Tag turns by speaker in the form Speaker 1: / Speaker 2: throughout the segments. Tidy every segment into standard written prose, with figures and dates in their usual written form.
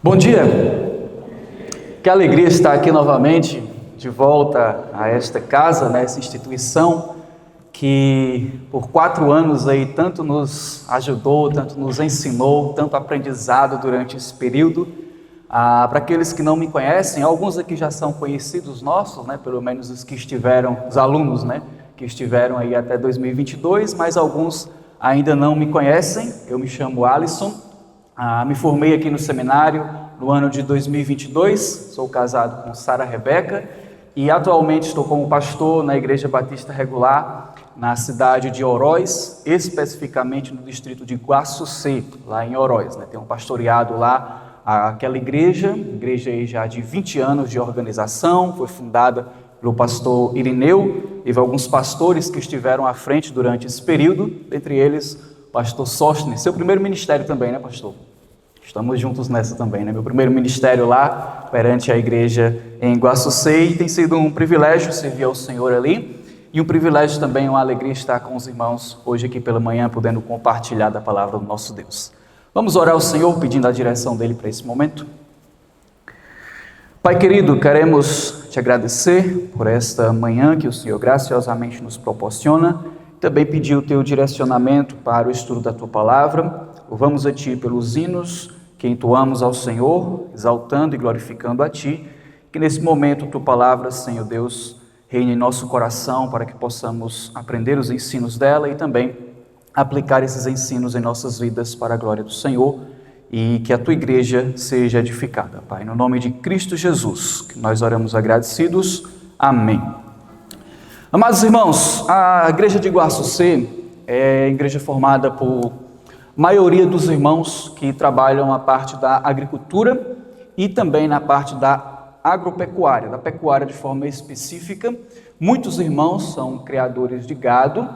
Speaker 1: Bom dia, que alegria estar aqui novamente, de volta a esta casa, essa instituição que por 4 anos aí tanto nos ajudou, tanto nos ensinou, tanto aprendizado durante esse período. Para aqueles que não me conhecem, alguns aqui já são conhecidos nossos, pelo menos os que estiveram, os alunos, que estiveram aí até 2022, mas alguns ainda não me conhecem. Eu me chamo Alisson. Me formei aqui no seminário no ano de 2022, sou casado com Sara Rebeca e atualmente estou como pastor na Igreja Batista Regular na cidade de Oroz, especificamente no distrito de Guaçucê, lá em Oroz. Tem um pastoreado lá, aquela igreja aí já de 20 anos de organização, foi fundada pelo pastor Irineu. Teve alguns pastores que estiveram à frente durante esse período, entre eles o pastor Sostnes, seu primeiro ministério também, pastor? Estamos juntos nessa também, Meu primeiro ministério lá, perante a igreja em Guaçucê, e tem sido um privilégio servir ao Senhor ali, e um privilégio também, uma alegria estar com os irmãos hoje aqui pela manhã, podendo compartilhar da palavra do nosso Deus. Vamos orar ao Senhor, pedindo a direção dele para esse momento. Pai querido, queremos te agradecer por esta manhã que o Senhor graciosamente nos proporciona, também pedir o teu direcionamento para o estudo da tua palavra. Louvamos a ti pelos hinos que entoamos ao Senhor, exaltando e glorificando a ti, que nesse momento tua palavra, Senhor Deus, reine em nosso coração para que possamos aprender os ensinos dela e também aplicar esses ensinos em nossas vidas para a glória do Senhor e que a tua igreja seja edificada, Pai. No nome de Cristo Jesus, que nós oramos agradecidos. Amém. Amados irmãos, a igreja de Guaçucê é a igreja formada por maioria dos irmãos que trabalham a parte da agricultura e também na parte da agropecuária, da pecuária de forma específica. Muitos irmãos são criadores de gado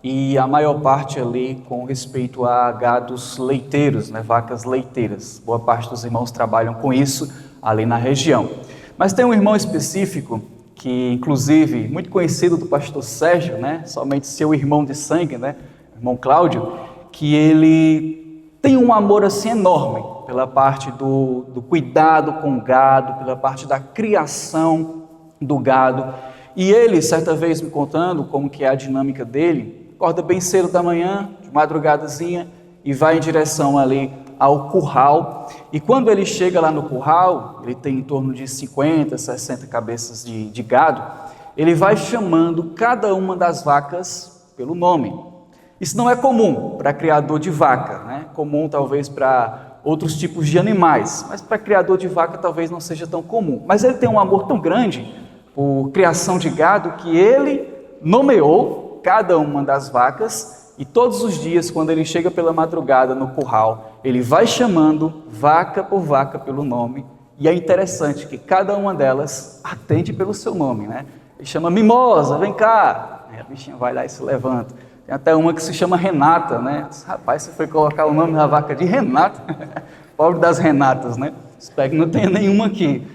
Speaker 1: e a maior parte ali com respeito a gados leiteiros, vacas leiteiras. Boa parte dos irmãos trabalham com isso ali na região. Mas tem um irmão específico que, inclusive, muito conhecido do pastor Sérgio, somente seu irmão de sangue, irmão Cláudio, que ele tem um amor assim enorme pela parte do cuidado com o gado, pela parte da criação do gado. E ele, certa vez me contando como que é a dinâmica dele, acorda bem cedo da manhã, de madrugadazinha, e vai em direção ali ao curral. E quando ele chega lá no curral, ele tem em torno de 50, 60 cabeças de gado, ele vai chamando cada uma das vacas pelo nome. Isso não é comum para criador de vaca, comum talvez para outros tipos de animais, mas para criador de vaca talvez não seja tão comum. Mas ele tem um amor tão grande por criação de gado que ele nomeou cada uma das vacas e todos os dias, quando ele chega pela madrugada no curral, ele vai chamando vaca por vaca pelo nome. E é interessante que cada uma delas atende pelo seu nome, Ele chama Mimosa, vem cá. Aí a bichinha vai lá e se levanta. Tem até uma que se chama Renata, Rapaz, você foi colocar o nome da vaca de Renata? Pobre das Renatas, Espero que não tenha nenhuma aqui.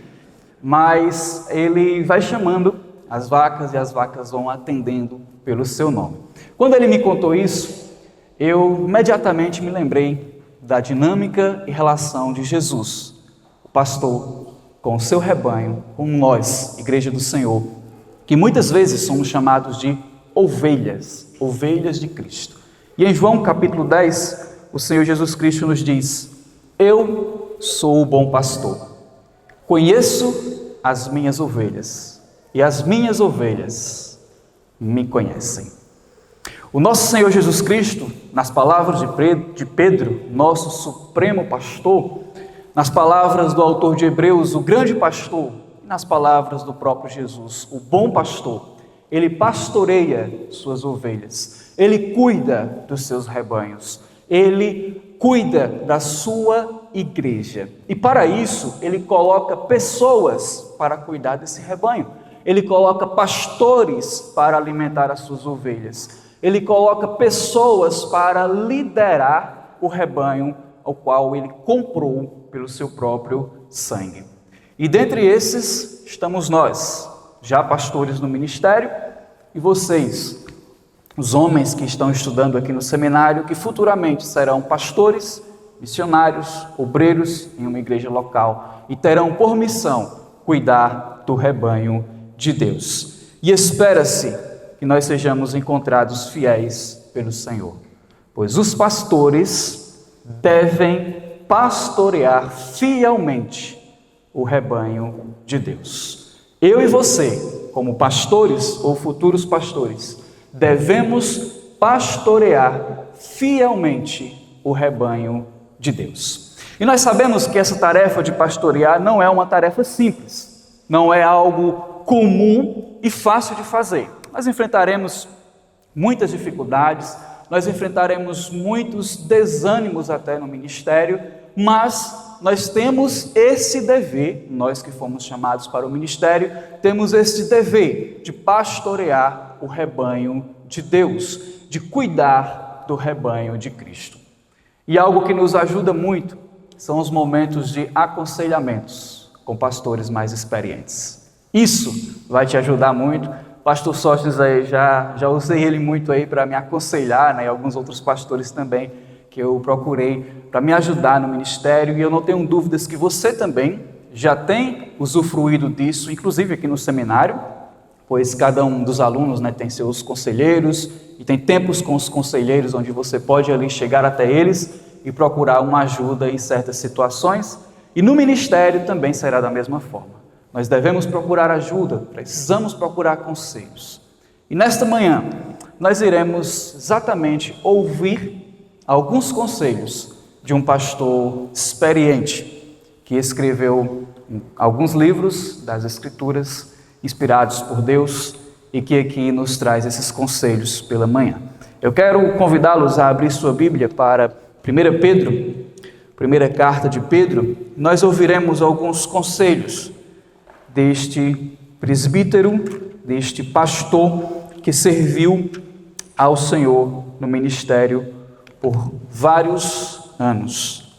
Speaker 1: Mas ele vai chamando as vacas e as vacas vão atendendo pelo seu nome. Quando ele me contou isso, eu imediatamente me lembrei da dinâmica e relação de Jesus, o pastor, com o seu rebanho, com nós, Igreja do Senhor, que muitas vezes somos chamados de ovelhas de Cristo. E em João capítulo 10, o Senhor Jesus Cristo nos diz: eu sou o bom pastor, conheço as minhas ovelhas e as minhas ovelhas me conhecem. O nosso Senhor Jesus Cristo, nas palavras de Pedro, nosso supremo pastor, nas palavras do autor de Hebreus, o grande pastor, e nas palavras do próprio Jesus, o bom pastor, ele pastoreia suas ovelhas, ele cuida dos seus rebanhos, ele cuida da sua igreja. E para isso, ele coloca pessoas para cuidar desse rebanho. Ele coloca pastores para alimentar as suas ovelhas. Ele coloca pessoas para liderar o rebanho ao qual ele comprou pelo seu próprio sangue. E dentre esses estamos nós, já pastores no ministério, e vocês, os homens que estão estudando aqui no seminário, que futuramente serão pastores missionários, obreiros em uma igreja local e terão por missão cuidar do rebanho de Deus. E espera-se que nós sejamos encontrados fiéis pelo Senhor, pois os pastores devem pastorear fielmente o rebanho de Deus. Eu e você, como pastores ou futuros pastores, devemos pastorear fielmente o rebanho de Deus. E nós sabemos que essa tarefa de pastorear não é uma tarefa simples, não é algo comum e fácil de fazer. Nós enfrentaremos muitas dificuldades, nós enfrentaremos muitos desânimos até no ministério, mas nós temos esse dever, nós que fomos chamados para o ministério, temos esse dever de pastorear o rebanho de Deus, de cuidar do rebanho de Cristo. E algo que nos ajuda muito são os momentos de aconselhamentos com pastores mais experientes. Isso vai te ajudar muito. Pastor Sóstenes aí, já usei ele muito aí para me aconselhar, né? E alguns outros pastores também que eu procurei para me ajudar no ministério, e eu não tenho dúvidas que você também já tem usufruído disso, inclusive aqui no seminário, pois cada um dos alunos, né, tem seus conselheiros e tem tempos com os conselheiros onde você pode ali chegar até eles e procurar uma ajuda em certas situações, e no ministério também será da mesma forma. Nós devemos procurar ajuda, precisamos procurar conselhos. E nesta manhã nós iremos exatamente ouvir alguns conselhos de um pastor experiente que escreveu alguns livros das Escrituras inspirados por Deus e que aqui nos traz esses conselhos pela manhã. Eu quero convidá-los a abrir sua Bíblia para 1 Pedro, primeira carta de Pedro. Nós ouviremos alguns conselhos deste presbítero, deste pastor que serviu ao Senhor no ministério por vários anos.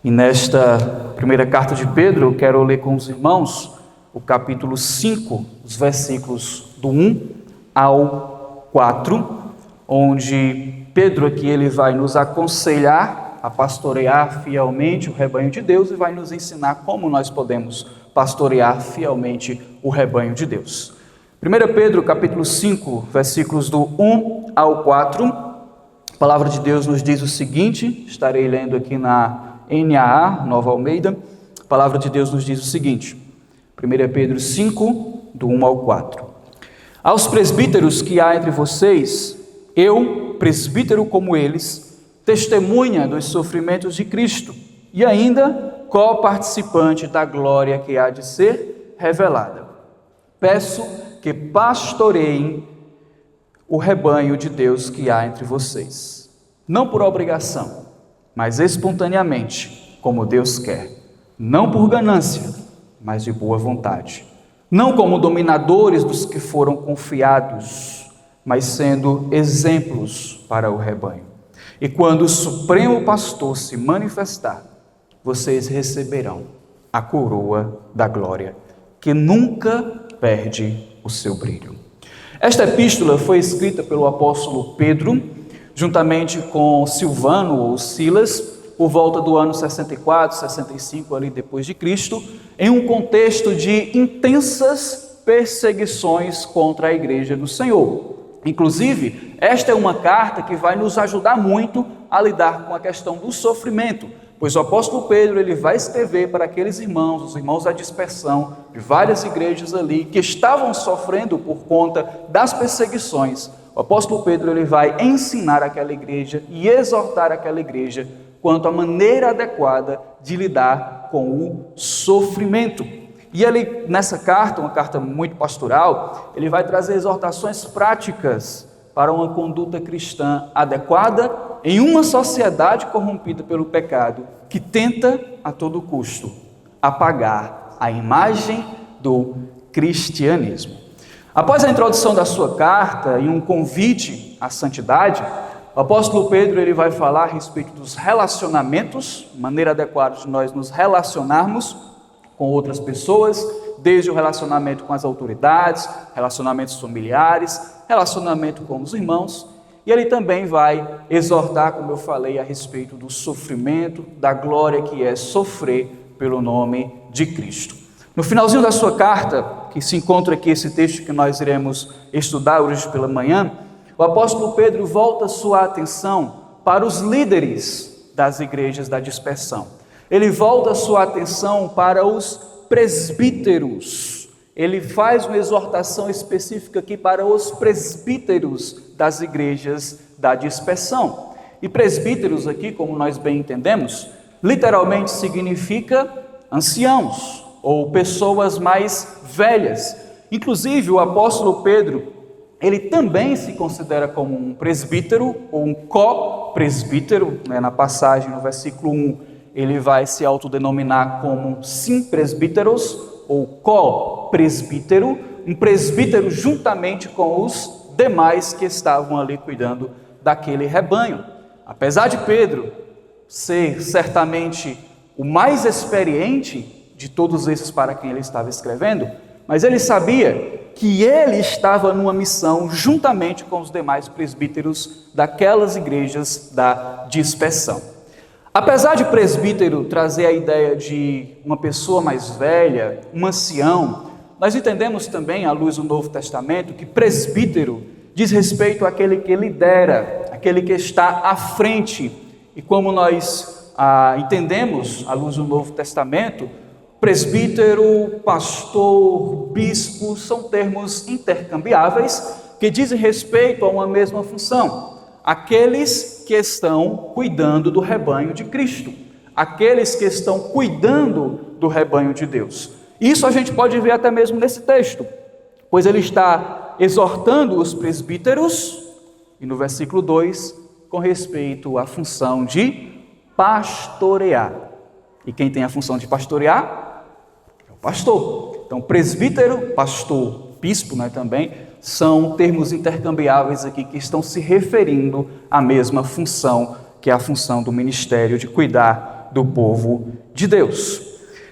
Speaker 1: E nesta primeira carta de Pedro, eu quero ler com os irmãos o capítulo 5, os versículos do 1 ao 4, onde Pedro aqui ele vai nos aconselhar a pastorear fielmente o rebanho de Deus e vai nos ensinar como nós podemos pastorear fielmente o rebanho de Deus. 1 Pedro, capítulo 5, versículos do 1 ao 4, a palavra de Deus nos diz o seguinte, estarei lendo aqui na NAA, Nova Almeida, a palavra de Deus nos diz o seguinte, 1 Pedro 5, do 1 ao 4. Aos presbíteros que há entre vocês, eu, presbítero como eles, testemunha dos sofrimentos de Cristo e ainda co-participante da glória que há de ser revelada. Peço que pastoreiem o rebanho de Deus que há entre vocês, não por obrigação, mas espontaneamente, como Deus quer, não por ganância, mas de boa vontade, não como dominadores dos que foram confiados, mas sendo exemplos para o rebanho. E quando o Supremo Pastor se manifestar, vocês receberão a coroa da glória, que nunca perde o seu brilho. Esta epístola foi escrita pelo apóstolo Pedro, juntamente com Silvano ou Silas, por volta do ano 64, 65 ali depois de Cristo, em um contexto de intensas perseguições contra a igreja do Senhor. Inclusive, esta é uma carta que vai nos ajudar muito a lidar com a questão do sofrimento, pois o apóstolo Pedro ele vai escrever para aqueles irmãos, os irmãos da dispersão, de várias igrejas ali, que estavam sofrendo por conta das perseguições. O apóstolo Pedro ele vai ensinar aquela igreja e exortar aquela igreja quanto à maneira adequada de lidar com o sofrimento. E ele, nessa carta, uma carta muito pastoral, ele vai trazer exortações práticas para uma conduta cristã adequada em uma sociedade corrompida pelo pecado, que tenta a todo custo apagar a imagem do cristianismo. Após a introdução da sua carta e um convite à santidade, o apóstolo Pedro ele vai falar a respeito dos relacionamentos, maneira adequada de nós nos relacionarmos com outras pessoas, desde o relacionamento com as autoridades, relacionamentos familiares, relacionamento com os irmãos, E ele também vai exortar, como eu falei, a respeito do sofrimento, da glória que é sofrer pelo nome de Cristo. No finalzinho da sua carta, que se encontra aqui esse texto que nós iremos estudar hoje pela manhã, o apóstolo Pedro volta sua atenção para os líderes das igrejas da dispersão. Ele volta sua atenção para os presbíteros. Ele faz uma exortação específica aqui para os presbíteros das igrejas da dispersão. E presbíteros aqui, como nós bem entendemos, literalmente significa anciãos ou pessoas mais velhas. Inclusive, o apóstolo Pedro, ele também se considera como um presbítero ou um co-presbítero, né? Na passagem, no versículo 1, ele vai se autodenominar como simpresbíteros ou co-presbítero, um presbítero juntamente com os demais que estavam ali cuidando daquele rebanho. Apesar de Pedro ser certamente o mais experiente de todos esses para quem ele estava escrevendo, mas ele sabia que ele estava numa missão juntamente com os demais presbíteros daquelas igrejas da dispersão. Apesar de presbítero trazer a ideia de uma pessoa mais velha, um ancião, nós entendemos também, à luz do Novo Testamento, que presbítero diz respeito àquele que lidera, aquele que está à frente. E como nós entendemos, à luz do Novo Testamento, presbítero, pastor, bispo, são termos intercambiáveis que dizem respeito a uma mesma função. Aqueles que estão cuidando do rebanho de Cristo, aqueles que estão cuidando do rebanho de Deus. Isso a gente pode ver até mesmo nesse texto, pois ele está exortando os presbíteros, e no versículo 2, com respeito à função de pastorear. E quem tem a função de pastorear? É o pastor. Então, presbítero, pastor, bispo, né, também, são termos intercambiáveis aqui que estão se referindo à mesma função, que é a função do ministério de cuidar do povo de Deus.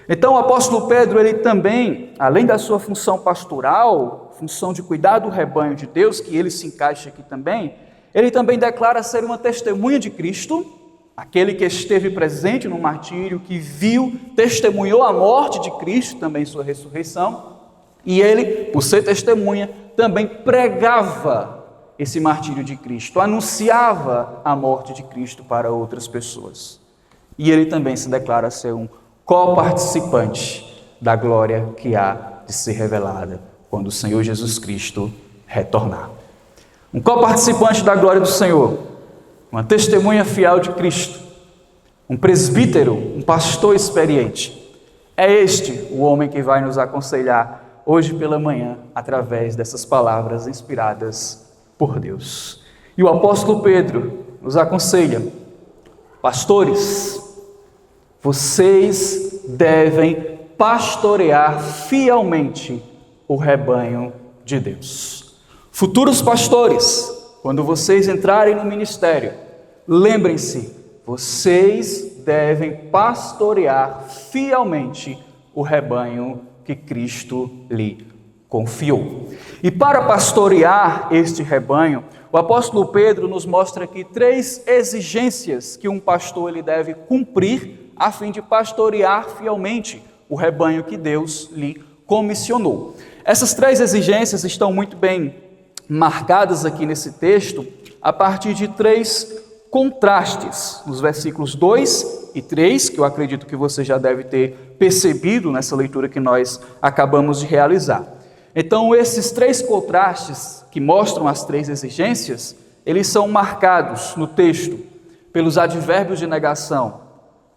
Speaker 1: Então, o apóstolo Pedro, ele também, além da sua função pastoral, função de cuidar do rebanho de Deus, que ele se encaixa aqui também, ele também declara ser uma testemunha de Cristo, aquele que esteve presente no martírio, que viu, testemunhou a morte de Cristo, também sua ressurreição, e ele, por ser testemunha, também pregava esse martírio de Cristo, anunciava a morte de Cristo para outras pessoas. E ele também se declara ser um co-participante da glória que há de ser revelada quando o Senhor Jesus Cristo retornar. Um co-participante da glória do Senhor, uma testemunha fiel de Cristo, um presbítero, um pastor experiente. É este o homem que vai nos aconselhar hoje pela manhã, através dessas palavras inspiradas por Deus. E o apóstolo Pedro nos aconselha: pastores, vocês devem pastorear fielmente o rebanho de Deus. Futuros pastores, quando vocês entrarem no ministério, lembrem-se, vocês devem pastorear fielmente o rebanho que Cristo lhe confiou. E para pastorear este rebanho, o apóstolo Pedro nos mostra aqui 3 exigências que um pastor ele deve cumprir a fim de pastorear fielmente o rebanho que Deus lhe comissionou. Essas 3 exigências estão muito bem marcadas aqui nesse texto a partir de 3 contrastes, nos versículos 2 e 3, que eu acredito que você já deve ter percebido nessa leitura que nós acabamos de realizar. Então, esses 3 contrastes que mostram as 3 exigências, eles são marcados no texto pelos advérbios de negação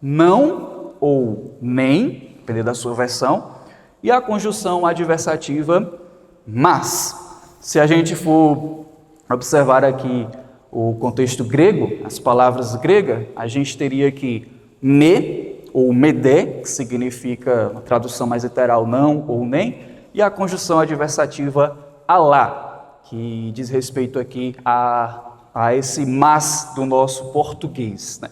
Speaker 1: não ou nem, dependendo da sua versão, e a conjunção adversativa mas. Se a gente for observar aqui o contexto grego, as palavras gregas, a gente teria aqui me ou medé, que significa, uma tradução mais literal, não ou nem, e a conjunção adversativa alá, que diz respeito aqui a esse mas do nosso português, né?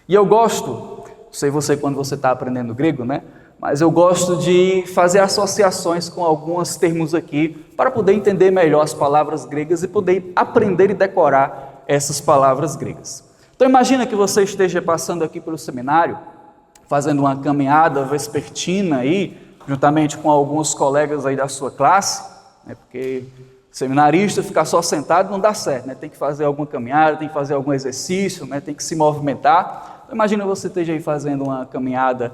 Speaker 1: E eu gosto, não sei você quando você está aprendendo grego, né? Mas eu gosto de fazer associações com alguns termos aqui, para poder entender melhor as palavras gregas e poder aprender e decorar essas palavras gregas. Então imagina que você esteja passando aqui pelo seminário, fazendo uma caminhada vespertina aí, juntamente com alguns colegas aí da sua classe, né, porque seminarista ficar só sentado não dá certo, né? Tem que fazer alguma caminhada, tem que fazer algum exercício, né? Tem que se movimentar. Então, imagina você esteja aí fazendo uma caminhada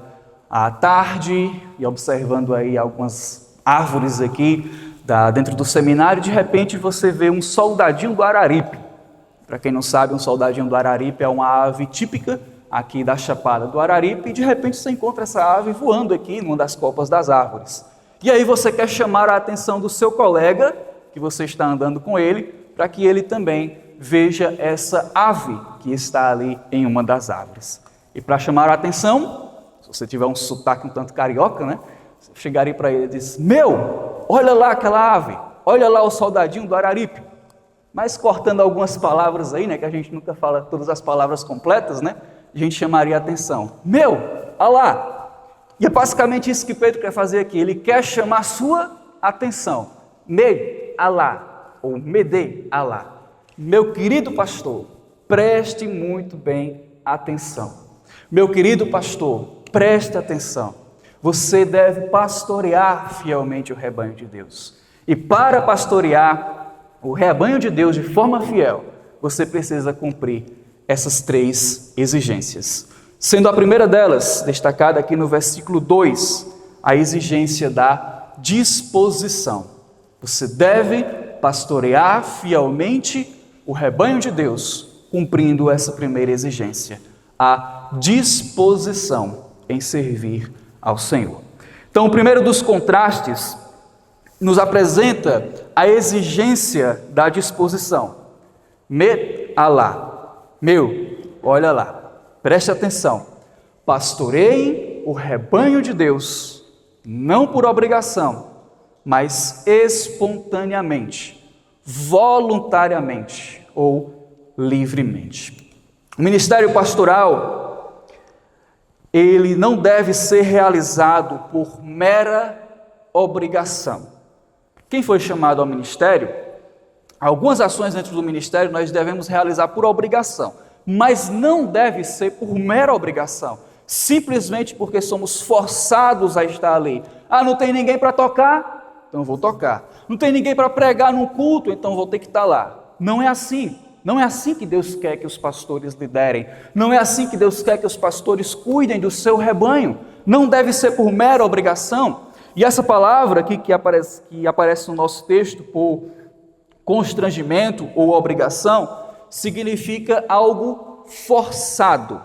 Speaker 1: à tarde e observando aí algumas árvores aqui dentro do seminário, e de repente você vê um soldadinho do araripe. Para quem não sabe, um soldadinho do araripe é uma ave típica aqui da Chapada do Araripe, e de repente você encontra essa ave voando aqui numa das copas das árvores. E aí você quer chamar a atenção do seu colega, que você está andando com ele, para que ele também veja essa ave que está ali em uma das árvores. E para chamar a atenção, se você tiver um sotaque um tanto carioca, né? Você chegaria para ele e diz: meu, olha lá aquela ave, olha lá o soldadinho do araripe. Mas cortando algumas palavras aí, né? Que a gente nunca fala todas as palavras completas, né? A gente chamaria a atenção. Meu, olha lá. E é basicamente isso que Pedro quer fazer aqui. Ele quer chamar a sua atenção. Me, alá, ou mede, alá. Meu querido pastor, preste muito bem atenção. Meu querido pastor, preste atenção. Você deve pastorear fielmente o rebanho de Deus. E para pastorear o rebanho de Deus de forma fiel, você precisa cumprir essas 3 exigências. Sendo a primeira delas, destacada aqui no versículo 2, a exigência da disposição. Você deve pastorear fielmente o rebanho de Deus, cumprindo essa primeira exigência, a disposição em servir ao Senhor. Então, o primeiro dos contrastes nos apresenta a exigência da disposição. Me alá. Meu, olha lá, preste atenção. Pastoreiem o rebanho de Deus, não por obrigação, mas espontaneamente, voluntariamente ou livremente. O ministério pastoral, ele não deve ser realizado por mera obrigação. Quem foi chamado ao ministério, algumas ações dentro do ministério nós devemos realizar por obrigação, mas não deve ser por mera obrigação, simplesmente porque somos forçados a estar ali. Ah, não tem ninguém para tocar? Então eu vou tocar. Não tem ninguém para pregar num culto? Então eu vou ter que estar lá. Não é assim. Não é assim que Deus quer que os pastores liderem. Não é assim que Deus quer que os pastores cuidem do seu rebanho. Não deve ser por mera obrigação. E essa palavra aqui que aparece no nosso texto, por constrangimento ou obrigação, significa algo forçado.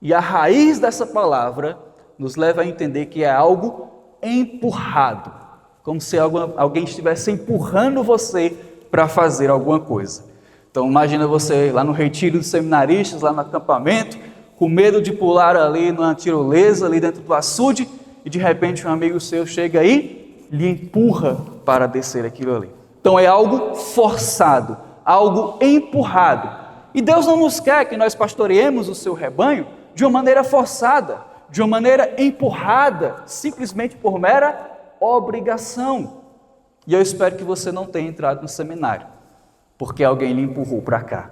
Speaker 1: E a raiz dessa palavra nos leva a entender que é algo empurrado, como se alguém estivesse empurrando você para fazer alguma coisa. Então imagina você lá no retiro dos seminaristas, lá no acampamento, com medo de pular ali numa tirolesa, ali dentro do açude, e de repente um amigo seu chega aí e lhe empurra para descer aquilo ali. Então é algo forçado, algo empurrado. E Deus não nos quer que nós pastoreemos o seu rebanho de uma maneira forçada, de uma maneira empurrada, simplesmente por mera obrigação. E eu espero que você não tenha entrado no seminário porque alguém lhe empurrou para cá.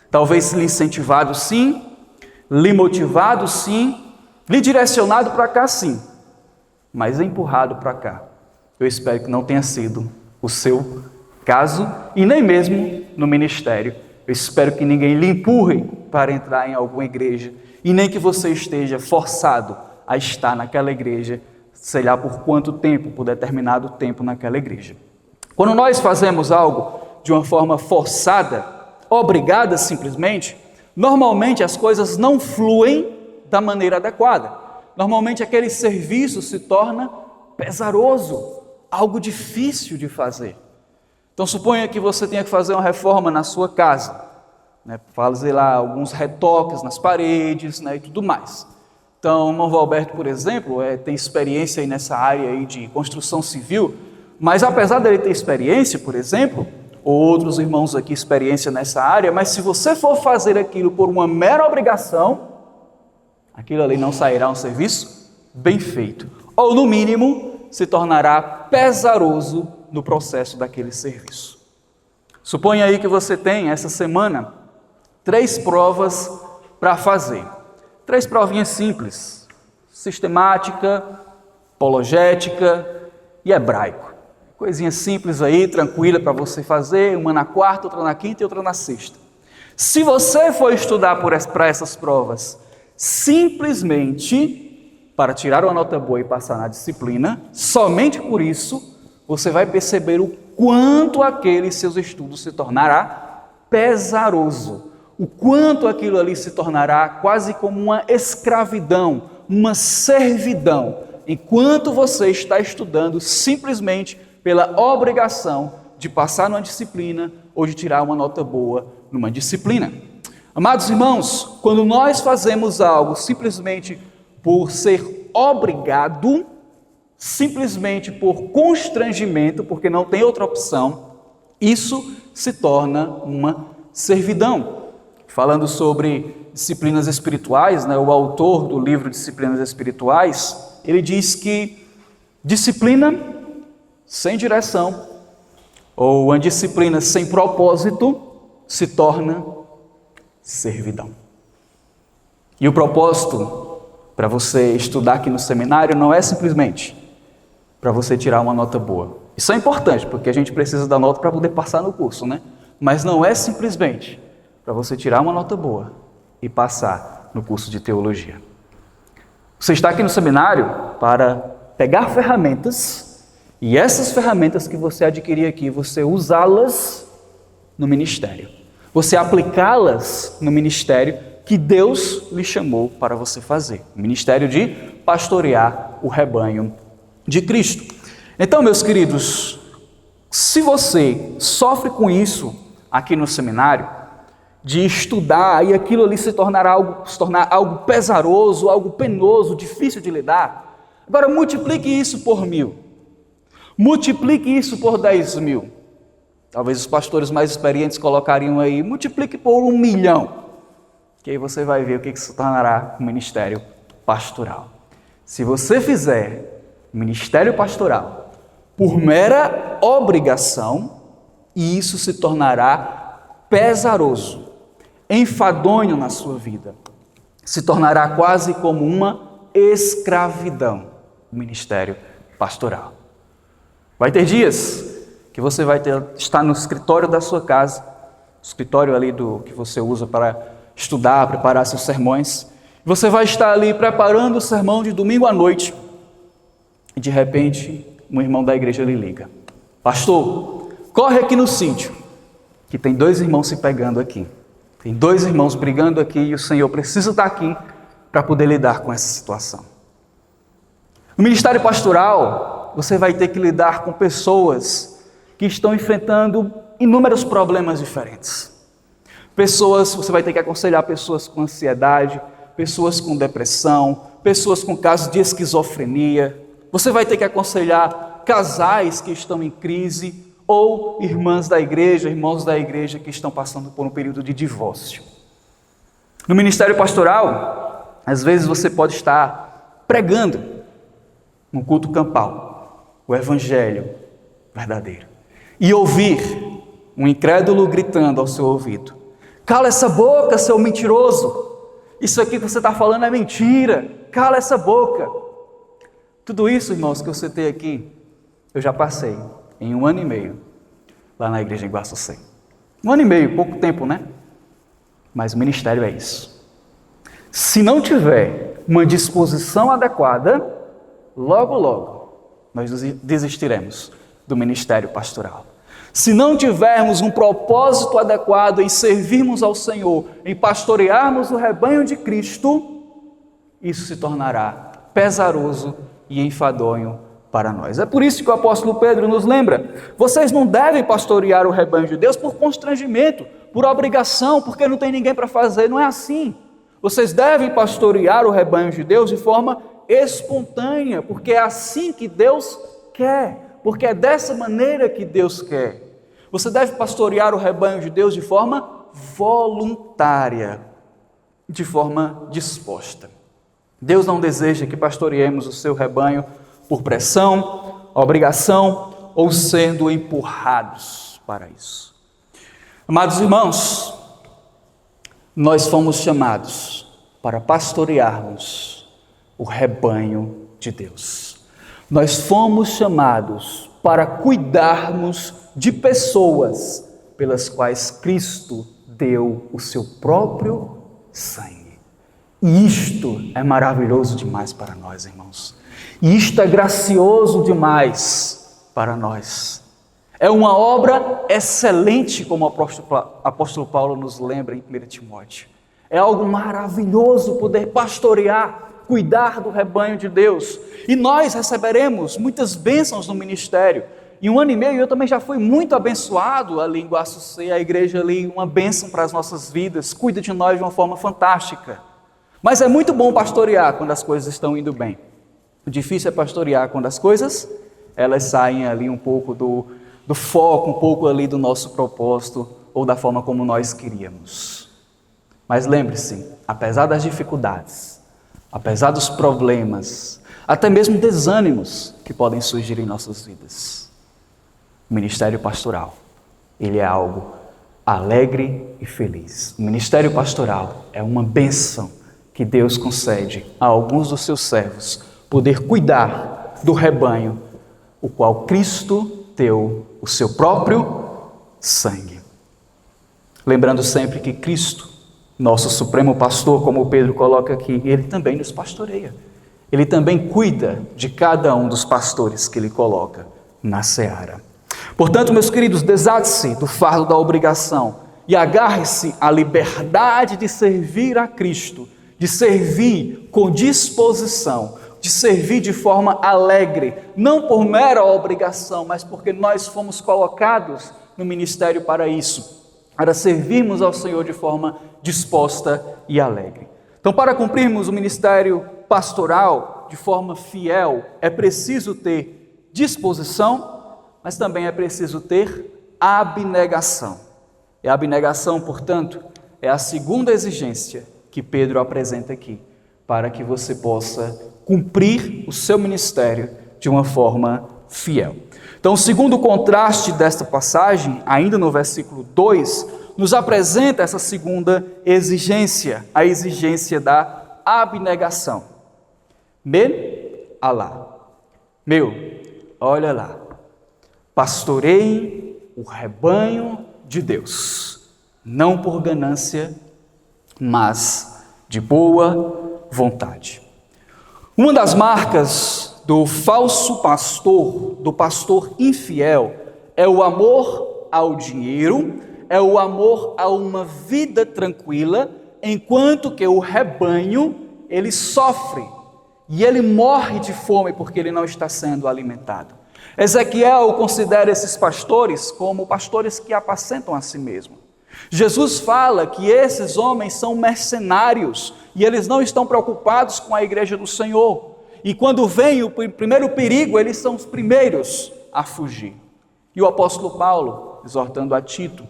Speaker 1: Talvez lhe incentivado sim, lhe motivado sim, lhe direcionado para cá sim, mas empurrado para cá. Eu espero que não tenha sido o seu caso e nem mesmo no ministério. Eu espero que ninguém lhe empurre para entrar em alguma igreja e nem que você esteja forçado a estar naquela igreja, sei lá por quanto tempo, por determinado tempo naquela igreja. Quando nós fazemos algo de uma forma forçada, obrigada simplesmente, normalmente as coisas não fluem da maneira adequada. Normalmente aquele serviço se torna pesaroso, algo difícil de fazer. Então suponha que você tenha que fazer uma reforma na sua casa, né? Fazer lá alguns retoques nas paredes, né? E tudo mais. Então o irmão Valberto, por exemplo, tem experiência aí nessa área aí de construção civil, mas apesar dele ter experiência, por exemplo, outros irmãos aqui experiência nessa área, mas se você for fazer aquilo por uma mera obrigação, aquilo ali não sairá um serviço bem feito, ou no mínimo se tornará pesaroso no processo daquele serviço. Suponha aí que você tem essa semana 3 provas para fazer. 3 provinhas simples: sistemática, apologética e hebraico. Coisinha simples aí, tranquila para você fazer, uma na quarta, outra na quinta e outra na sexta. Se você for estudar para essas provas simplesmente para tirar uma nota boa e passar na disciplina, somente por isso, você vai perceber o quanto aqueles seus estudos se tornará pesaroso, o quanto aquilo ali se tornará quase como uma escravidão, uma servidão, enquanto você está estudando simplesmente pela obrigação de passar numa disciplina ou de tirar uma nota boa numa disciplina. Amados irmãos, quando nós fazemos algo simplesmente por ser obrigado, simplesmente por constrangimento, porque não tem outra opção, isso se torna uma servidão. Falando sobre disciplinas espirituais, o autor do livro Disciplinas Espirituais, ele diz que disciplina sem direção ou uma disciplina sem propósito se torna servidão. E o propósito para você estudar aqui no seminário não é simplesmente para você tirar uma nota boa. Isso é importante, porque a gente precisa da nota para poder passar no curso, Mas não é simplesmente para você tirar uma nota boa e passar no curso de teologia. Você está aqui no seminário para pegar ferramentas, e essas ferramentas que você adquirir aqui, você usá-las no ministério. Você aplicá-las no ministério que Deus lhe chamou para você fazer. O ministério de pastorear o rebanho de Cristo. Então, meus queridos, se você sofre com isso aqui no seminário, de estudar e aquilo ali se tornar algo pesaroso, algo penoso, difícil de lidar, agora multiplique isso por 1000. Multiplique isso por 10.000. Talvez os pastores mais experientes colocariam aí, multiplique por 1 milhão. Que aí você vai ver o que se tornará o ministério pastoral. Se você fizer o ministério pastoral por mera obrigação, isso se tornará pesaroso, enfadonho na sua vida. Se tornará quase como uma escravidão, o ministério pastoral. Vai ter dias que você vai estar no escritório da sua casa, escritório ali que você usa para estudar, preparar seus sermões. Você vai estar ali preparando o sermão de domingo à noite e de repente um irmão da igreja lhe liga: pastor, corre aqui no sítio, que tem 2 irmãos se pegando aqui. Tem 2 irmãos brigando aqui e o Senhor precisa estar aqui para poder lidar com essa situação. No ministério pastoral, você vai ter que lidar com pessoas que estão enfrentando inúmeros problemas diferentes. Você vai ter que aconselhar pessoas com ansiedade, pessoas com depressão, pessoas com casos de esquizofrenia. Você vai ter que aconselhar casais que estão em crise ou irmãos da igreja que estão passando por um período de divórcio. No ministério pastoral, às vezes você pode estar pregando no culto campal o evangelho verdadeiro e ouvir um incrédulo gritando ao seu ouvido: cala essa boca, seu mentiroso, isso aqui que você está falando é mentira, cala essa boca. Tudo isso, irmãos, que eu citei aqui, eu já passei em 1 ano e meio lá na igreja em Guaçucê. 1 ano e meio, pouco tempo, Mas o ministério é isso. Se não tiver uma disposição adequada, logo nós desistiremos do ministério pastoral. Se não tivermos um propósito adequado em servirmos ao Senhor, em pastorearmos o rebanho de Cristo, isso se tornará pesaroso e enfadonho para nós. É por isso que o apóstolo Pedro nos lembra: vocês não devem pastorear o rebanho de Deus por constrangimento, por obrigação, porque não tem ninguém para fazer. Não é assim. Vocês devem pastorear o rebanho de Deus de forma espontânea, porque é assim que Deus quer, porque é dessa maneira que Deus quer. Você deve pastorear o rebanho de Deus de forma voluntária, de forma disposta. Deus não deseja que pastoreemos o seu rebanho por pressão, obrigação ou sendo empurrados para isso. Amados irmãos, nós fomos chamados para pastorearmos o rebanho de Deus. Nós fomos chamados para cuidarmos de pessoas pelas quais Cristo deu o seu próprio sangue. E isto é maravilhoso demais para nós, irmãos. E isto é gracioso demais para nós. É uma obra excelente, como o apóstolo Paulo nos lembra em 1 Timóteo. É algo maravilhoso poder pastorear, cuidar do rebanho de Deus. E nós receberemos muitas bênçãos no ministério. Em 1 ano e meio eu também já fui muito abençoado ali em Guaçucê, a igreja ali, uma bênção para as nossas vidas, cuida de nós de uma forma fantástica. Mas é muito bom pastorear quando as coisas estão indo bem. O difícil é pastorear quando as coisas, elas saem ali um pouco do foco, um pouco ali do nosso propósito ou da forma como nós queríamos. Mas lembre-se, apesar das dificuldades, apesar dos problemas, até mesmo desânimos que podem surgir em nossas vidas, o ministério pastoral, ele é algo alegre e feliz. O ministério pastoral é uma bênção que Deus concede a alguns dos seus servos, poder cuidar do rebanho, o qual Cristo deu o seu próprio sangue. Lembrando sempre que Cristo, nosso supremo pastor, como Pedro coloca aqui, ele também nos pastoreia. Ele também cuida de cada um dos pastores que ele coloca na seara. Portanto, meus queridos, desate-se do fardo da obrigação e agarre-se à liberdade de servir a Cristo, de servir com disposição, de servir de forma alegre, não por mera obrigação, mas porque nós fomos colocados no ministério para isso, para servirmos ao Senhor de forma disposta e alegre. Então, para cumprirmos o ministério pastoral de forma fiel, é preciso ter disposição, mas também é preciso ter abnegação. E a abnegação, portanto, é a segunda exigência que Pedro apresenta aqui, para que você possa cumprir o seu ministério de uma forma fiel. Então, o segundo contraste desta passagem, ainda no versículo 2, nos apresenta essa segunda exigência, a exigência da abnegação. Alá. Olha lá. Pastoreiem o rebanho de Deus, não por ganância, mas de boa vontade. Uma das marcas do falso pastor, do pastor infiel, é o amor ao dinheiro, é o amor a uma vida tranquila, enquanto que o rebanho, ele sofre e ele morre de fome porque ele não está sendo alimentado. Ezequiel considera esses pastores como pastores que apacentam a si mesmo. Jesus fala que esses homens são mercenários e eles não estão preocupados com a igreja do Senhor. E quando vem o primeiro perigo, eles são os primeiros a fugir. E o apóstolo Paulo, exortando a Tito,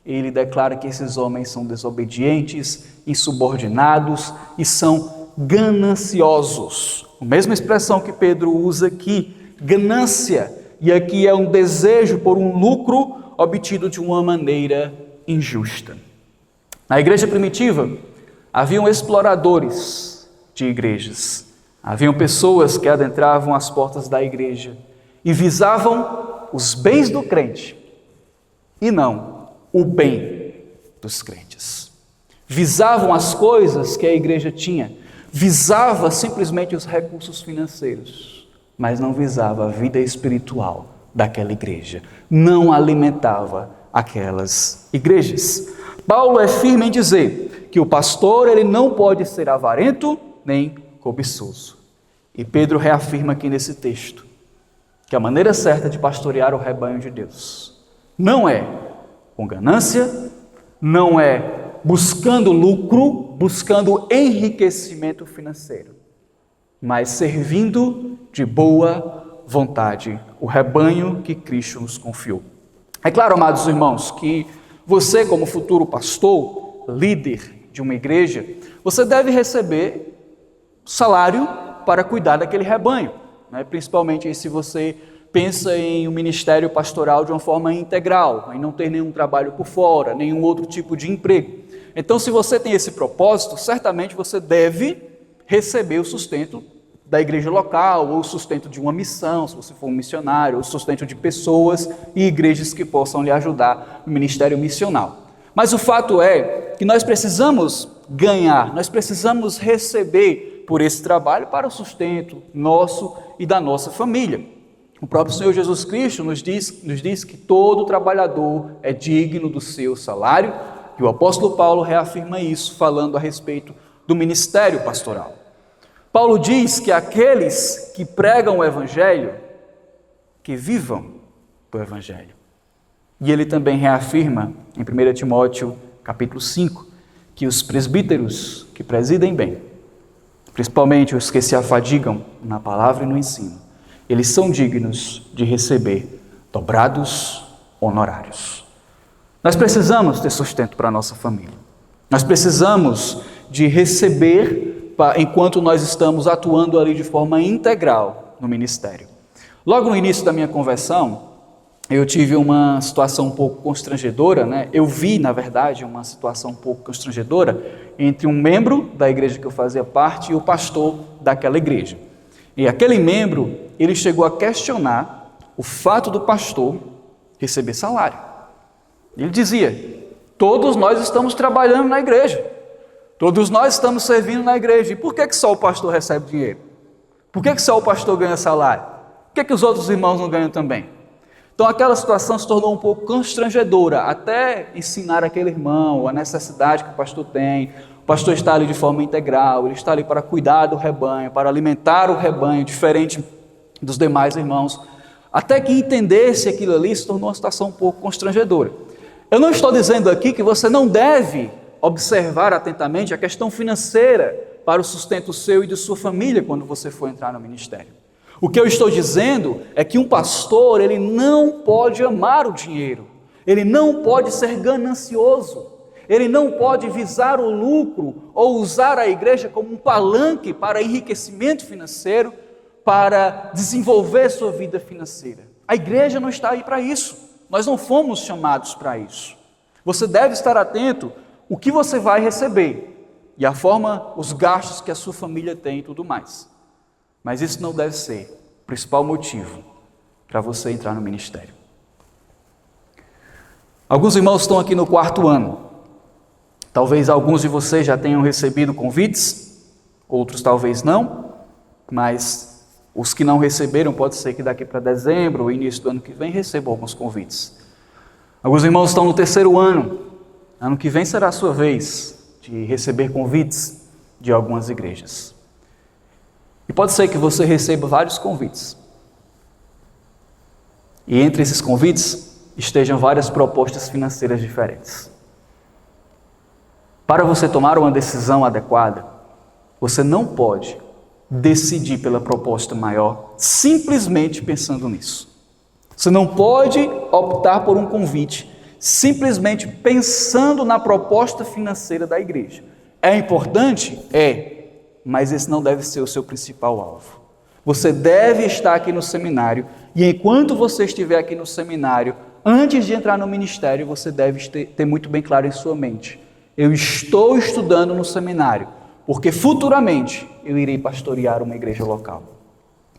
Speaker 1: ele declara que esses homens são desobedientes, insubordinados e são gananciosos. A mesma expressão que Pedro usa aqui, ganância, e aqui é um desejo por um lucro obtido de uma maneira injusta. Na igreja primitiva, haviam exploradores de igrejas. Haviam pessoas que adentravam as portas da igreja e visavam os bens do crente e não o bem dos crentes. Visavam as coisas que a igreja tinha, visava simplesmente os recursos financeiros, mas não visava a vida espiritual daquela igreja, não alimentava aquelas igrejas. Paulo é firme em dizer que o pastor ele não pode ser avarento nem cobiçoso. E Pedro reafirma aqui nesse texto que a maneira certa de pastorear o rebanho de Deus não é com ganância, não é buscando lucro, buscando enriquecimento financeiro, mas servindo de boa vontade o rebanho que Cristo nos confiou. É claro, amados irmãos, que você, como futuro pastor, líder de uma igreja, você deve receber salário para cuidar daquele rebanho, né? Principalmente se você pensa em um ministério pastoral de uma forma integral, em não ter nenhum trabalho por fora, nenhum outro tipo de emprego. Então, se você tem esse propósito, certamente você deve receber o sustento da igreja local, ou o sustento de uma missão, se você for um missionário, ou o sustento de pessoas e igrejas que possam lhe ajudar no ministério missional. Mas o fato é que nós precisamos ganhar, nós precisamos receber por esse trabalho para o sustento nosso e da nossa família. O próprio Senhor Jesus Cristo nos diz que todo trabalhador é digno do seu salário, e o apóstolo Paulo reafirma isso, falando a respeito do ministério pastoral. Paulo diz que aqueles que pregam o Evangelho, que vivam do Evangelho. E ele também reafirma, em 1 Timóteo capítulo 5, que os presbíteros que presidem bem, principalmente os que se afadigam na palavra e no ensino, eles são dignos de receber dobrados honorários. Nós precisamos ter sustento para a nossa família. Nós precisamos de receber enquanto nós estamos atuando ali de forma integral no ministério. Logo no início da minha conversão, eu tive uma situação um pouco constrangedora, né? Eu vi, na verdade, uma situação um pouco constrangedora entre um membro da igreja que eu fazia parte e o pastor daquela igreja. E aquele membro, ele chegou a questionar o fato do pastor receber salário. Ele dizia: todos nós estamos trabalhando na igreja, todos nós estamos servindo na igreja, e por que só o pastor recebe dinheiro? Por que só o pastor ganha salário? Por que os outros irmãos não ganham também? Então aquela situação se tornou um pouco constrangedora, até ensinar aquele irmão a necessidade que o pastor tem. O pastor está ali de forma integral, ele está ali para cuidar do rebanho, para alimentar o rebanho, diferente dos demais irmãos. Até que entendesse aquilo ali, se tornou uma situação um pouco constrangedora. Eu não estou dizendo aqui que você não deve observar atentamente a questão financeira para o sustento seu e de sua família quando você for entrar no ministério. O que eu estou dizendo é que um pastor, ele não pode amar o dinheiro, ele não pode ser ganancioso, ele não pode visar o lucro ou usar a igreja como um palanque para enriquecimento financeiro, para desenvolver sua vida financeira. A igreja não está aí para isso, nós não fomos chamados para isso. Você deve estar atento o que você vai receber e a forma, os gastos que a sua família tem e tudo mais. Mas isso não deve ser o principal motivo para você entrar no ministério. Alguns irmãos estão aqui no 4º ano. Talvez alguns de vocês já tenham recebido convites, outros talvez não, mas os que não receberam, pode ser que daqui para dezembro ou início do ano que vem recebam alguns convites. Alguns irmãos estão no 3º ano. Ano que vem será a sua vez de receber convites de algumas igrejas. E pode ser que você receba vários convites. E entre esses convites estejam várias propostas financeiras diferentes. Para você tomar uma decisão adequada, você não pode decidir pela proposta maior simplesmente pensando nisso. Você não pode optar por um convite simplesmente pensando na proposta financeira da igreja. É importante? É. Mas esse não deve ser o seu principal alvo. Você deve estar aqui no seminário, e enquanto você estiver aqui no seminário, antes de entrar no ministério, você deve ter muito bem claro em sua mente: eu estou estudando no seminário, porque futuramente eu irei pastorear uma igreja local.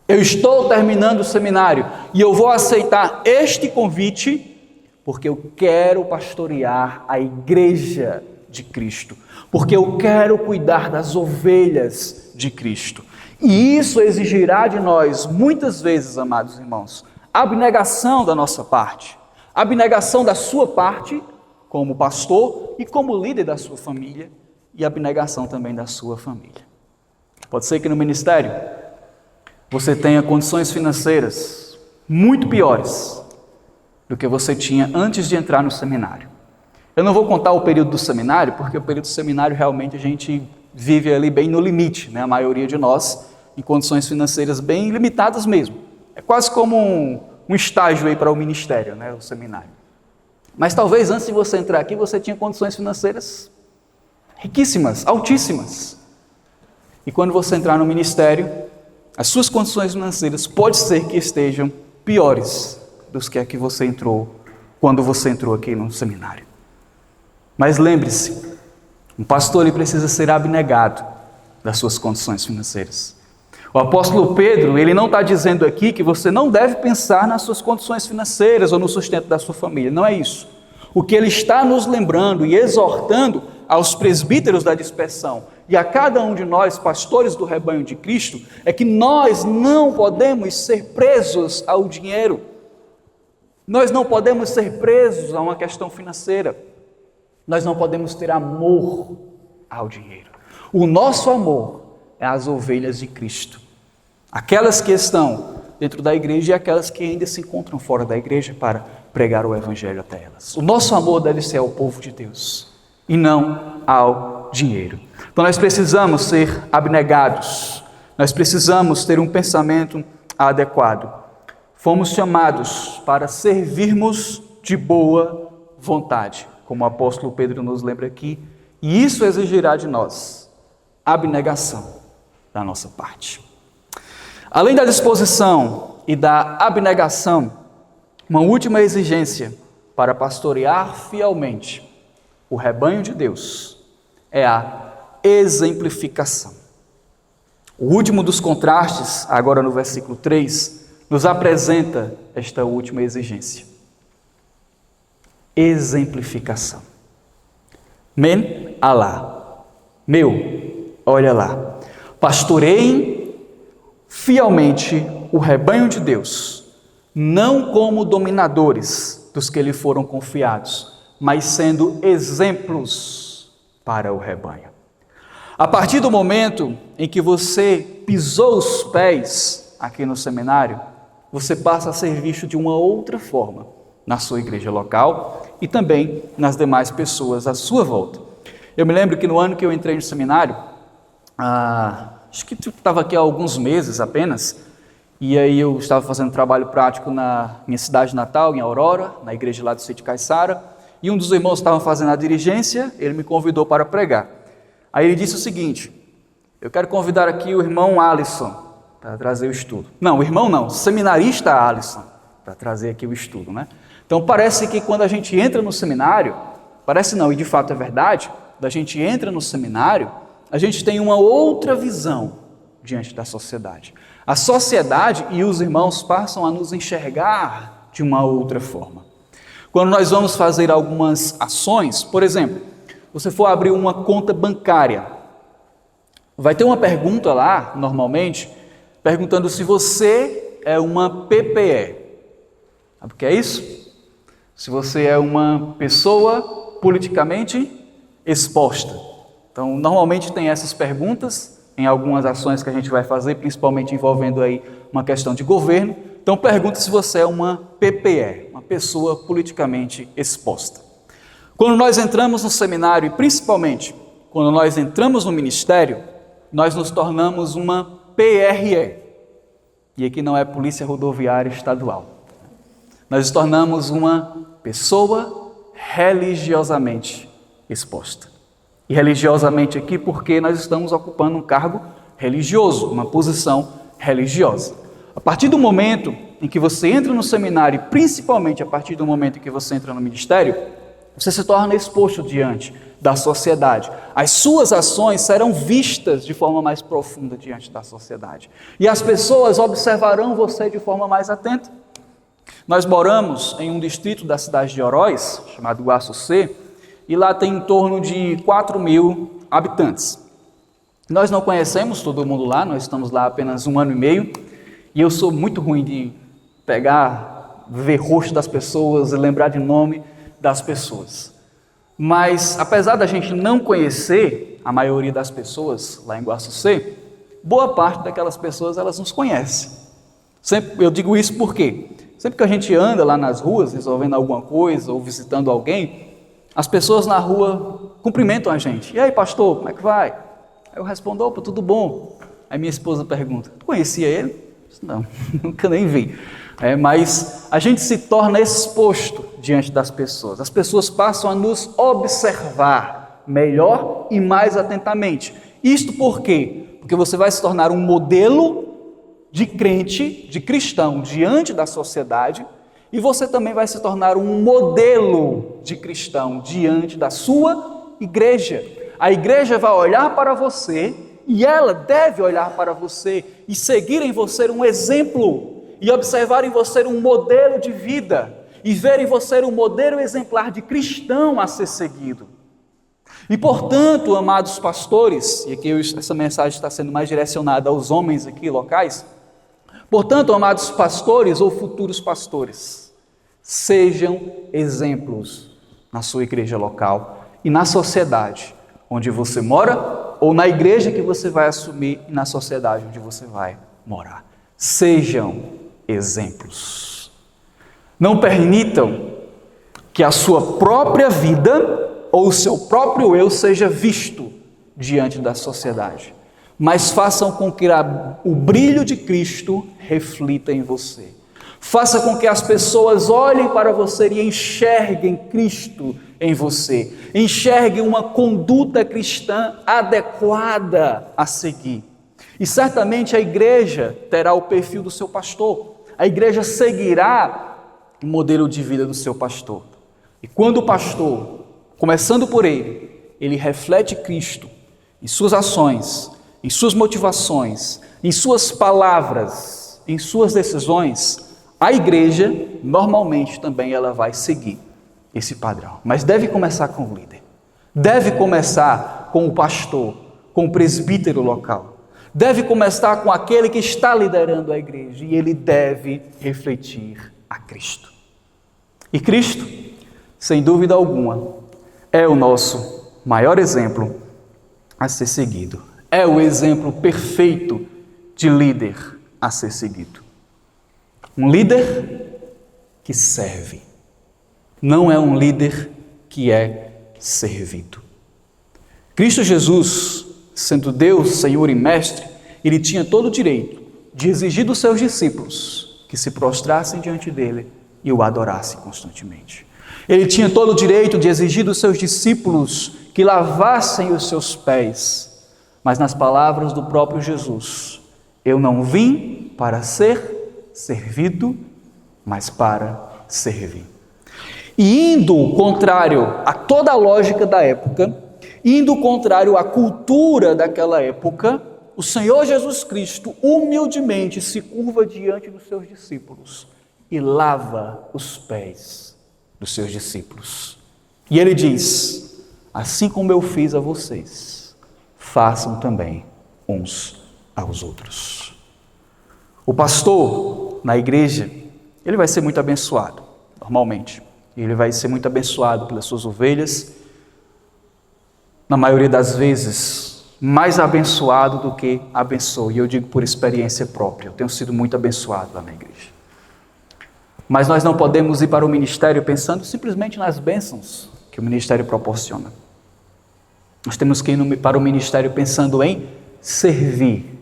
Speaker 1: Eu estou terminando o seminário, e eu vou aceitar este convite, porque eu quero pastorear a igreja de Cristo, porque eu quero cuidar das ovelhas de Cristo. E isso exigirá de nós, muitas vezes, amados irmãos, abnegação da nossa parte, abnegação da sua parte, como pastor e como líder da sua família, e abnegação também da sua família. Pode ser que no ministério você tenha condições financeiras muito piores do que você tinha antes de entrar no seminário. Eu não vou contar o período do seminário, porque o período do seminário realmente a gente vive ali bem no limite, né? A maioria de nós em condições financeiras bem limitadas mesmo. É quase como um estágio aí para o ministério, né? O seminário. Mas talvez antes de você entrar aqui, você tinha condições financeiras riquíssimas, altíssimas. E quando você entrar no ministério, as suas condições financeiras pode ser que estejam piores dos que a que você entrou quando você entrou aqui no seminário. Mas lembre-se, um pastor ele precisa ser abnegado das suas condições financeiras. O apóstolo Pedro, ele não está dizendo aqui que você não deve pensar nas suas condições financeiras ou no sustento da sua família, não é isso. O que ele está nos lembrando e exortando aos presbíteros da dispersão e a cada um de nós, pastores do rebanho de Cristo, é que nós não podemos ser presos ao dinheiro. Nós não podemos ser presos a uma questão financeira. Nós não podemos ter amor ao dinheiro. O nosso amor é as ovelhas de Cristo. Aquelas que estão dentro da igreja e aquelas que ainda se encontram fora da igreja para pregar o evangelho até elas. O nosso amor deve ser ao povo de Deus e não ao dinheiro. Então nós precisamos ser abnegados. Nós precisamos ter um pensamento adequado. Fomos chamados para servirmos de boa vontade, como o apóstolo Pedro nos lembra aqui, e isso exigirá de nós abnegação da nossa parte. Além da disposição e da abnegação, uma última exigência para pastorear fielmente o rebanho de Deus é a exemplificação. O último dos contrastes, agora no versículo 3, nos apresenta esta última exigência. Exemplificação. Men alá. Meu, olha lá. Pastoreiem fielmente o rebanho de Deus, não como dominadores dos que lhe foram confiados, mas sendo exemplos para o rebanho. A partir do momento em que você pisou os pés aqui no seminário, você passa a ser visto de uma outra forma na sua igreja local e também nas demais pessoas à sua volta. Eu me lembro que no ano que eu entrei no seminário, acho que estava aqui há alguns meses apenas, e aí eu estava fazendo trabalho prático na minha cidade natal, em Aurora, na igreja lá do Sítio Caiçara, e um dos irmãos estava fazendo a dirigência, ele me convidou para pregar. Aí ele disse o seguinte: eu quero convidar aqui o irmão Alisson para trazer o estudo. Não, o irmão não, o seminarista Alisson, para trazer aqui o estudo, né? Então parece que quando a gente entra no seminário, parece não, e de fato é verdade, quando a gente entra no seminário, a gente tem uma outra visão diante da sociedade. A sociedade e os irmãos passam a nos enxergar de uma outra forma. Quando nós vamos fazer algumas ações, por exemplo, você for abrir uma conta bancária, vai ter uma pergunta lá, normalmente, perguntando se você é uma PPE. Sabe o que é isso? Se você é uma pessoa politicamente exposta. Então, normalmente tem essas perguntas em algumas ações que a gente vai fazer, principalmente envolvendo aí uma questão de governo. Então, pergunta se você é uma PPE, uma pessoa politicamente exposta. Quando nós entramos no seminário e principalmente quando nós entramos no ministério, nós nos tornamos uma PRE. E aqui não é Polícia Rodoviária Estadual. Nós nos tornamos uma pessoa religiosamente exposta. E religiosamente aqui porque nós estamos ocupando um cargo religioso, uma posição religiosa. A partir do momento em que você entra no seminário, principalmente a partir do momento em que você entra no ministério, você se torna exposto diante da sociedade. As suas ações serão vistas de forma mais profunda diante da sociedade. E as pessoas observarão você de forma mais atenta. Nós moramos em um distrito da cidade de Oroz, chamado Guaçucê, e lá tem em torno de 4.000 habitantes. Nós não conhecemos todo mundo lá, nós estamos lá há apenas 1 ano e meio, e eu sou muito ruim de ver rosto das pessoas e lembrar de nome das pessoas. Mas, apesar da gente não conhecer a maioria das pessoas lá em Guaçucê, boa parte daquelas pessoas, elas nos conhecem. Eu digo isso por quê? Sempre que a gente anda lá nas ruas, resolvendo alguma coisa ou visitando alguém, as pessoas na rua cumprimentam a gente. E aí, pastor, como é que vai? Aí eu respondo: opa, tudo bom. Aí minha esposa pergunta: conhecia ele? Eu disse: não, nunca nem vi. Mas a gente se torna exposto diante das pessoas. As pessoas passam a nos observar melhor e mais atentamente. Isto por quê? Porque você vai se tornar um modelo de crente, de cristão, diante da sociedade, e você também vai se tornar um modelo de cristão diante da sua igreja. A igreja vai olhar para você e ela deve olhar para você e seguir em você um exemplo e observar em você um modelo de vida e ver em você um modelo exemplar de cristão a ser seguido. E portanto, amados pastores, e aqui essa mensagem está sendo mais direcionada aos homens aqui locais, portanto, amados pastores ou futuros pastores, sejam exemplos na sua igreja local e na sociedade onde você mora, ou na igreja que você vai assumir e na sociedade onde você vai morar. Sejam exemplos. Não permitam que a sua própria vida ou o seu próprio eu seja visto diante da sociedade, mas façam com que o brilho de Cristo reflita em você. Faça com que as pessoas olhem para você e enxerguem Cristo em você, enxerguem uma conduta cristã adequada a seguir. E certamente a igreja terá o perfil do seu pastor, a igreja seguirá o modelo de vida do seu pastor. E quando o pastor, começando por ele reflete Cristo em suas ações, em suas motivações, em suas palavras, em suas decisões, a igreja, normalmente, também ela vai seguir esse padrão. Mas deve começar com o líder. Deve começar com o pastor, com o presbítero local. Deve começar com aquele que está liderando a igreja. E ele deve refletir a Cristo. E Cristo, sem dúvida alguma, é o nosso maior exemplo a ser seguido. É o exemplo perfeito de líder a ser seguido. Um líder que serve, não é um líder que é servido. Cristo Jesus, sendo Deus, Senhor e Mestre, ele tinha todo o direito de exigir dos seus discípulos que se prostrassem diante dele e o adorassem constantemente. Ele tinha todo o direito de exigir dos seus discípulos que lavassem os seus pés, mas nas palavras do próprio Jesus, eu não vim para ser servido, mas para servir. E indo contrário a toda a lógica da época, indo contrário à cultura daquela época, o Senhor Jesus Cristo humildemente se curva diante dos seus discípulos e lava os pés dos seus discípulos. E ele diz: assim como eu fiz a vocês, façam também uns aos outros. O pastor na igreja, ele vai ser muito abençoado, normalmente. Ele vai ser muito abençoado pelas suas ovelhas, na maioria das vezes, mais abençoado do que abençoa. E eu digo por experiência própria, eu tenho sido muito abençoado lá na igreja. Mas nós não podemos ir para o ministério pensando simplesmente nas bênçãos que o ministério proporciona. Nós temos que ir para o ministério pensando em servir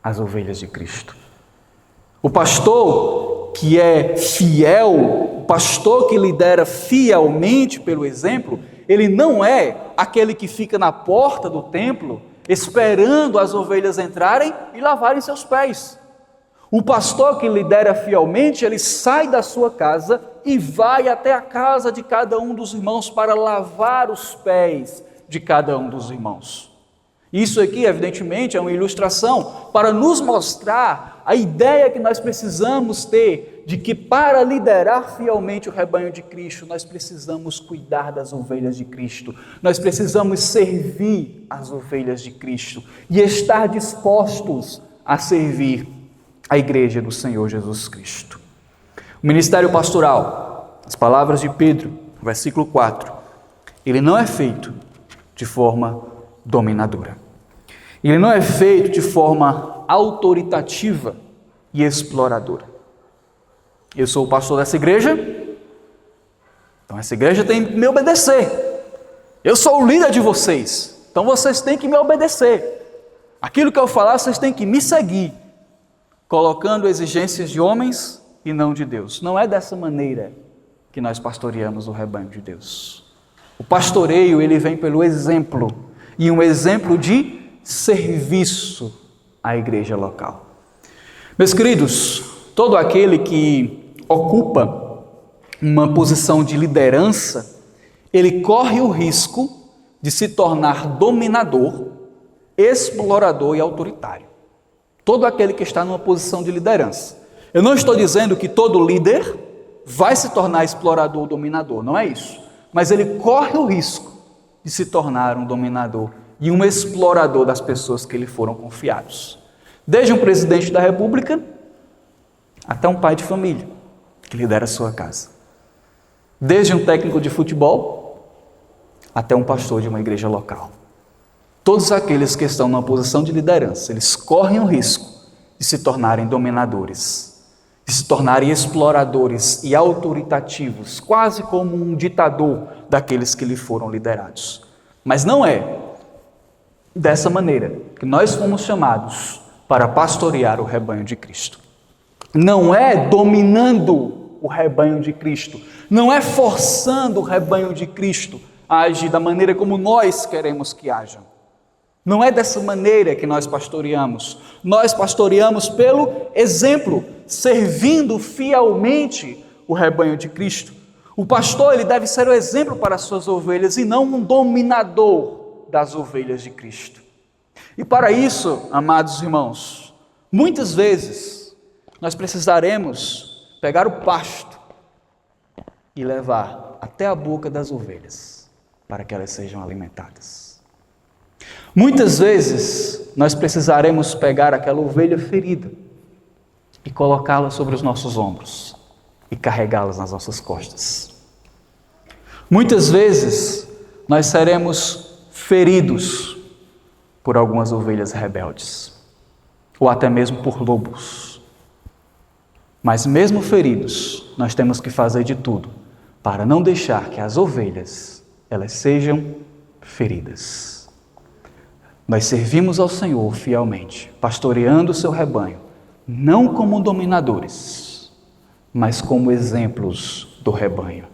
Speaker 1: as ovelhas de Cristo. O pastor que é fiel, o pastor que lidera fielmente pelo exemplo, ele não é aquele que fica na porta do templo esperando as ovelhas entrarem e lavarem seus pés. O pastor que lidera fielmente, ele sai da sua casa e vai até a casa de cada um dos irmãos para lavar os pés de cada um dos irmãos. Isso aqui, evidentemente, é uma ilustração para nos mostrar a ideia que nós precisamos ter de que para liderar fielmente o rebanho de Cristo, nós precisamos cuidar das ovelhas de Cristo, nós precisamos servir as ovelhas de Cristo e estar dispostos a servir a igreja do Senhor Jesus Cristo. O ministério pastoral, as palavras de Pedro, versículo 4, ele não é feito de forma dominadora. Ele não é feito de forma autoritativa e exploradora. Eu sou o pastor dessa igreja, então essa igreja tem que me obedecer. Eu sou o líder de vocês, então vocês têm que me obedecer. Aquilo que eu falar, vocês têm que me seguir, colocando exigências de homens e não de Deus. Não é dessa maneira que nós pastoreamos o rebanho de Deus. O pastoreio, ele vem pelo exemplo, e um exemplo de serviço à igreja local. Meus queridos, todo aquele que ocupa uma posição de liderança, ele corre o risco de se tornar dominador, explorador e autoritário. Todo aquele que está numa posição de liderança. Eu não estou dizendo que todo líder vai se tornar explorador ou dominador, não é isso. Mas ele corre o risco de se tornar um dominador e um explorador das pessoas que lhe foram confiados. Desde um presidente da República até um pai de família que lidera a sua casa. Desde um técnico de futebol até um pastor de uma igreja local. Todos aqueles que estão numa posição de liderança, eles correm o risco de se tornarem dominadores, de se tornarem exploradores e autoritativos, quase como um ditador daqueles que lhe foram liderados. Mas não é dessa maneira que nós fomos chamados para pastorear o rebanho de Cristo. Não é dominando o rebanho de Cristo, não é forçando o rebanho de Cristo a agir da maneira como nós queremos que hajam. Não é dessa maneira que nós pastoreamos. Nós pastoreamos pelo exemplo, servindo fielmente o rebanho de Cristo. O pastor, ele deve ser o exemplo para as suas ovelhas e não um dominador das ovelhas de Cristo. E para isso, amados irmãos, muitas vezes nós precisaremos pegar o pasto e levar até a boca das ovelhas para que elas sejam alimentadas. Muitas vezes nós precisaremos pegar aquela ovelha ferida e colocá-la sobre os nossos ombros e carregá-las nas nossas costas. Muitas vezes nós seremos feridos por algumas ovelhas rebeldes, ou até mesmo por lobos. Mas mesmo feridos, nós temos que fazer de tudo para não deixar que as ovelhas elas sejam feridas. Nós servimos ao Senhor fielmente, pastoreando o seu rebanho, não como dominadores, mas como exemplos do rebanho,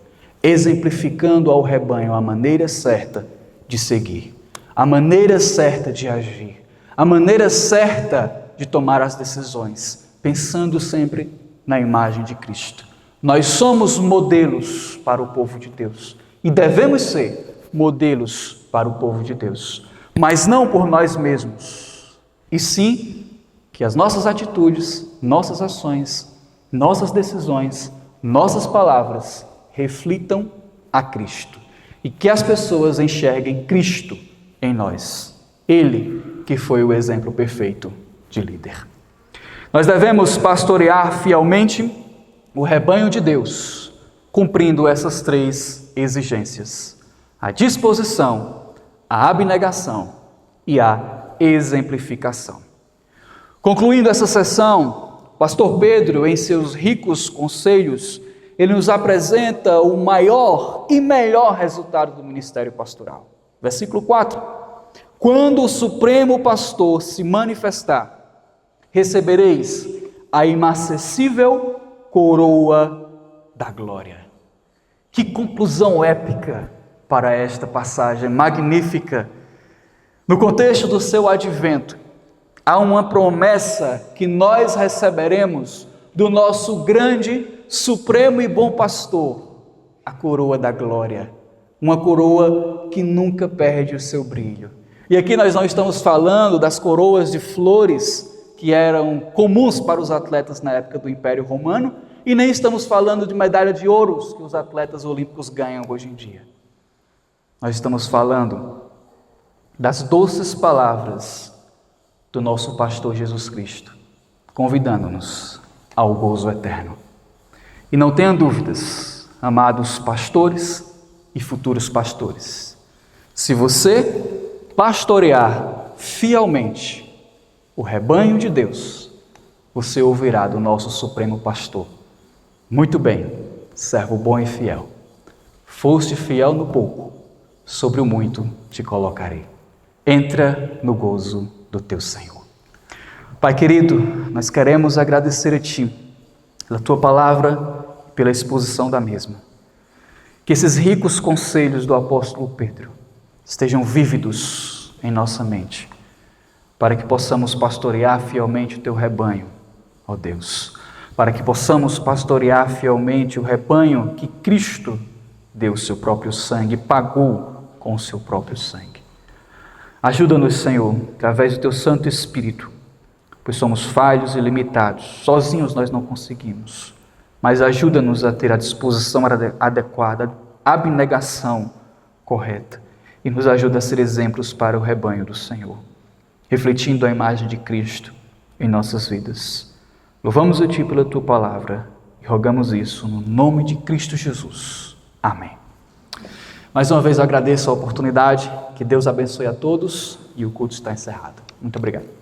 Speaker 1: exemplificando ao rebanho a maneira certa de seguir, a maneira certa de agir, a maneira certa de tomar as decisões, pensando sempre na imagem de Cristo. Nós somos modelos para o povo de Deus e devemos ser modelos para o povo de Deus, mas não por nós mesmos, e sim que as nossas atitudes, nossas ações, nossas decisões, nossas palavras reflitam a Cristo e que as pessoas enxerguem Cristo em nós, Ele que foi o exemplo perfeito de líder. Nós devemos pastorear fielmente o rebanho de Deus, cumprindo essas três exigências: a disposição, a abnegação e a exemplificação. Concluindo essa sessão, pastor Pedro, em seus ricos conselhos, ele nos apresenta o maior e melhor resultado do ministério pastoral. Versículo 4: quando o Supremo Pastor se manifestar, recebereis a inacessível coroa da glória. Que conclusão épica para esta passagem magnífica. No contexto do seu advento, há uma promessa que nós receberemos do nosso grande, supremo e bom pastor, a coroa da glória, uma coroa que nunca perde o seu brilho. E aqui nós não estamos falando das coroas de flores que eram comuns para os atletas na época do Império Romano, e nem estamos falando de medalha de ouro que os atletas olímpicos ganham hoje em dia. Nós estamos falando das doces palavras do nosso pastor Jesus Cristo, convidando-nos ao gozo eterno. E não tenha dúvidas, amados pastores e futuros pastores, se você pastorear fielmente o rebanho de Deus, você ouvirá do nosso Supremo Pastor: muito bem, servo bom e fiel, foste fiel no pouco, sobre o muito te colocarei. Entra no gozo do teu Senhor. Pai querido, nós queremos agradecer a Ti pela Tua palavra e pela exposição da mesma. Que esses ricos conselhos do apóstolo Pedro estejam vívidos em nossa mente, para que possamos pastorear fielmente o Teu rebanho, ó Deus, para que possamos pastorear fielmente o rebanho que Cristo deu o seu próprio sangue, pagou com o seu próprio sangue. Ajuda-nos, Senhor, através do Teu Santo Espírito, pois somos falhos e limitados, sozinhos nós não conseguimos, mas ajuda-nos a ter a disposição adequada, a abnegação correta, e nos ajuda a ser exemplos para o rebanho do Senhor, refletindo a imagem de Cristo em nossas vidas. Louvamos a Ti pela Tua palavra e rogamos isso no nome de Cristo Jesus. Amém. Mais uma vez eu agradeço a oportunidade, que Deus abençoe a todos e o culto está encerrado. Muito obrigado.